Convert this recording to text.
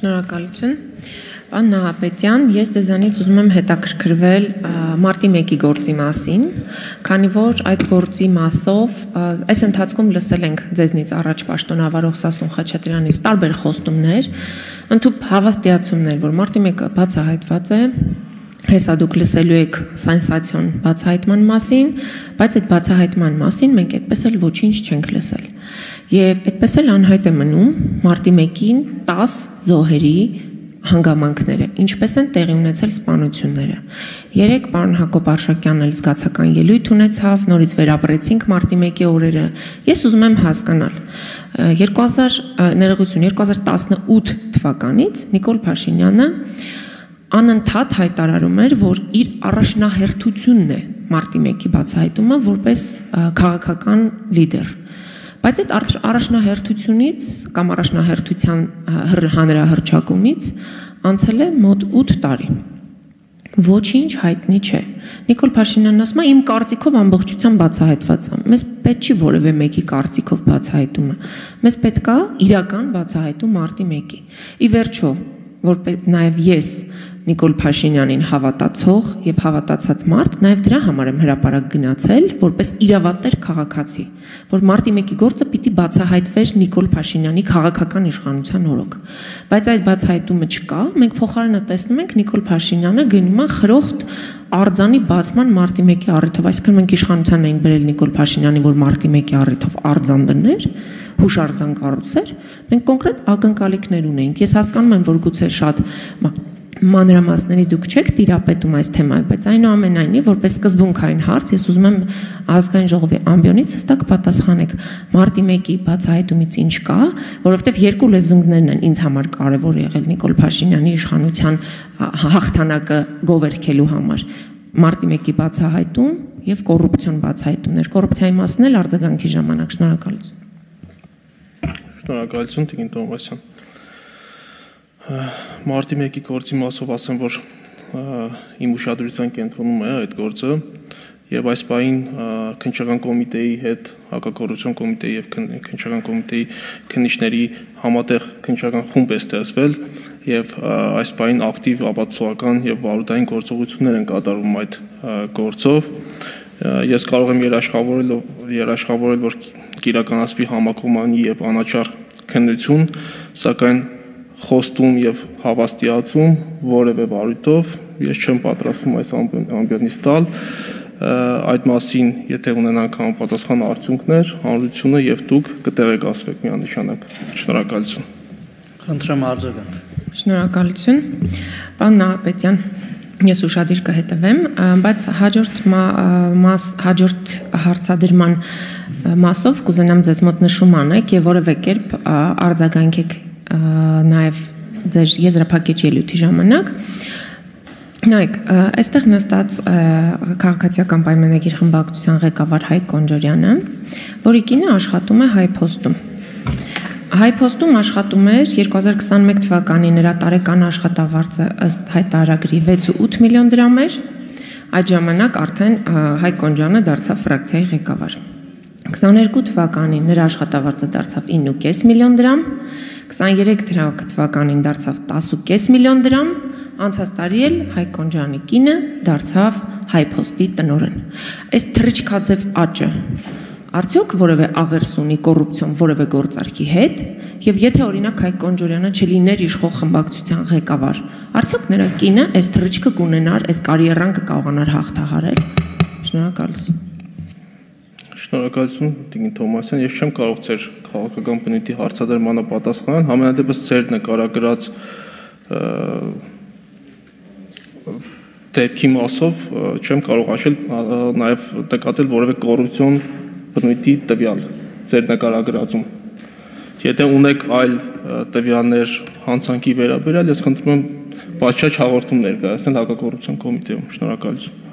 Շնորհակալություն։ Պարոն Նահապետյան, ես ձեզանից ուզում եմ հետաքրքրվել մարտի 1-ի գործի մասին, քանի որ այդ գործի մասով այս ընթացքում լսել ենք ձեզնից առաջ պաշտոնավարող Սասուն Խաչատրյանից տարբեր խոստումներ, ընդհանուր հավաստիացումներ, որ մարտի 1-ը բացահայտված է, հեսա դուք լսելու եք սենսացիոն բացահայտման մասին, բայց այդ բացահայտման մասին մենք այդպես էլ ոչինչ չենք լսել։ Եվ այդպես էլ անհայտ է մնում մարտի 1-ին 10 զոհերի հանգամանքները, ինչպես են տեղի ունեցել սպանությունները։ Երեկ պարոն Հակոբ Արշակյանն էլ զգացական ելույթ ունեցավ, նորից վերապրեցինք մարտի 1-ի օրերը։ Ես ուզում եմ հասկանալ, 2018 թվականից Նիկոլ Փաշինյանը անընդհատ հայտարարում էր, որ իր առաջնահերթությունն է մարտի 1-ի բացահայտումը որպես քաղաքական լիդեր։ Բայց այդ առաջնահերթությունից կամ առաջնահերթության հանրահռչակումից անցել է մոտ 8 տարի։ Ոչինչ հայտնի չէ։ Նիկոլ Փաշինյանն ասում է, իմ կարծիքով ամբողջությամբ բացահայտված է։ Մեզ պետք չի որևէ մեկի կարծիքով բացահայտումը։ Մեզ պետք է իրական բացահայտում մարտի 1-ի։ Ի վերջո, որպես նաև ես Նիկոլ Փաշինյանին հավատացող եւ հավատացած մարդ, նաև դրա համար եմ հրապարակ գնացել, որպես իրավատեր քաղաքացի, որ մարտի 1-ի գործը պիտի բացահայտվեր Նիկոլ Փաշինյանի քաղաքական իշխանության օրոք։ Բայց այդ բացահայտումը չկա, մենք փոխարենը տեսնում ենք Նիկոլ Փաշինյանը գնում է խրոխտ արձանի բացման մարտի 1-ի առիթով, այսինքն մենք իշխանության էինք բերել Նիկոլ Փաշինյանի, որ մարտի 1-ի առիթով արձան դներ, հուշարձան կառուցեր, մենք կոնկրետ ակնկալիքներ ունենք։ Ես հասկանում եմ, որ գուցե շատ մանրամասների դուք չեք տիրապետում այս թեմային, բայց այնուամենայնիվ, որպես սկզբունքային հարց, ես ուզում եմ ազգային ժողովի ամբիոնից հստակ պատասխանեք մարտի 1-ի բացահայտումից ինչ կա, որովհետև երկու լեզուններն են ինձ համար կարևոր եղել Նիկոլ Փաշինյանի իշխանության հաղթանակը գովերքելու համար։ Մարտի 1-ի բացահայտում եւ կոռուպցիոն բացահայտումներ։ Կոռուպցիայի մասն էլ արձագանքի ժամանակ։ Շնորհակալություն։ Շնորհակալություն, Տիկին Տոմասյան։ Մարտի 1-ի գործի մասով ասեմ, որ իմ ուշադրության կենտրոնում է այդ գործը եւ այս պահին քննչական կոմիտեի հետ հակակոռուպցիոն կոմիտեի եւ քննչական կոմիտեի քննիչների համատեղ քննչական խումբ է ստեղծվել եւ այս պահին ակտիվ ապացուցողական եւ վարորդային գործողություններ են կատարվում այդ գործով։ Ես կարող եմ երաշխավորել, որ կիրականացվի համակողմանի եւ անաչառ քննություն, սակայն խոստում եւ հավաստիացում որևէ վարույթով ես չեմ պատրաստվում այս ամբիոնից տալ, այդ մասին եթե ունենանք համապատասխան արդյունքներ, հանրությունը եւ դուք կտեղեկացվեք միանշանակ։ Շնորհակալություն։ Խնդրեմ արձագանք։ Շնորհակալություն։ Պարոն Նահապետյան, ես ուշադիր կհետևեմ, բայց հաջորդ հարցադրման մասով կուզենամ ձեզ մոտ նշում անեք եւ որևէ կերպ արձագանքեք նաև ձեր եզրափակիչ ելույթի ժամանակ։ Նայեք, այստեղ նստած քաղաքացիական պայմանագիր խմբակցության ղեկավար Հայկ Կոնջորյանը, որի կինը աշխատում է Հայփոստում։ Հայփոստում աշխատում էր 2021 թվականի նրա տարեկան աշխատավարձը ըստ հայտարարագրի 6.8 միլիոն դրամ էր, այդ ժամանակ արդեն Հայկ Կոնջյանը դարձավ ֆրակցիայի ղեկավար։ 22 թվականին նրա աշխատավարձը դարձավ 9.5 միլիոն դրամ, 23 թվականին դարձավ 10.5 միլիոն դրամ, անցած տարի էլ Հայկ Կոնջյանի կինը դարձավ Հայփոստի տնօրեն։ Այս թռիչքաձև աճը արդյոք որևէ աղերս ունի կոռուպցիոն որևէ գործարքի հետ, եւ եթե օրինակ Հայկ Կոնջորյանը չլիներ իշխող խմբակցության ղեկավար, արդյոք նրա կինը այս թռիչքը կունենար, այս կարիերան կկարողանար հաղթահարել։ Շնորհակալություն։ Շնորհակալություն, Տիկին Թոմասյան, ես չեմ կարող ձեր քաղաքական բնույթի հարցադրմանը պատասխանել, համենայնդեպս ձեր նկարագրած դեպքի մասով չեմ կարող ասել նաև նկատել որևէ կոռուպցիոն բնույթի տվյալ ձեր նկարագրածում։ Եթե ունեք այլ տվյալներ հանցանքի վերաբերյալ, ես խնդրում եմ պատշաճ հաղորդում ներկայացնել հակակոռուպցիոն կոմիտեում։ Շնորհակալություն։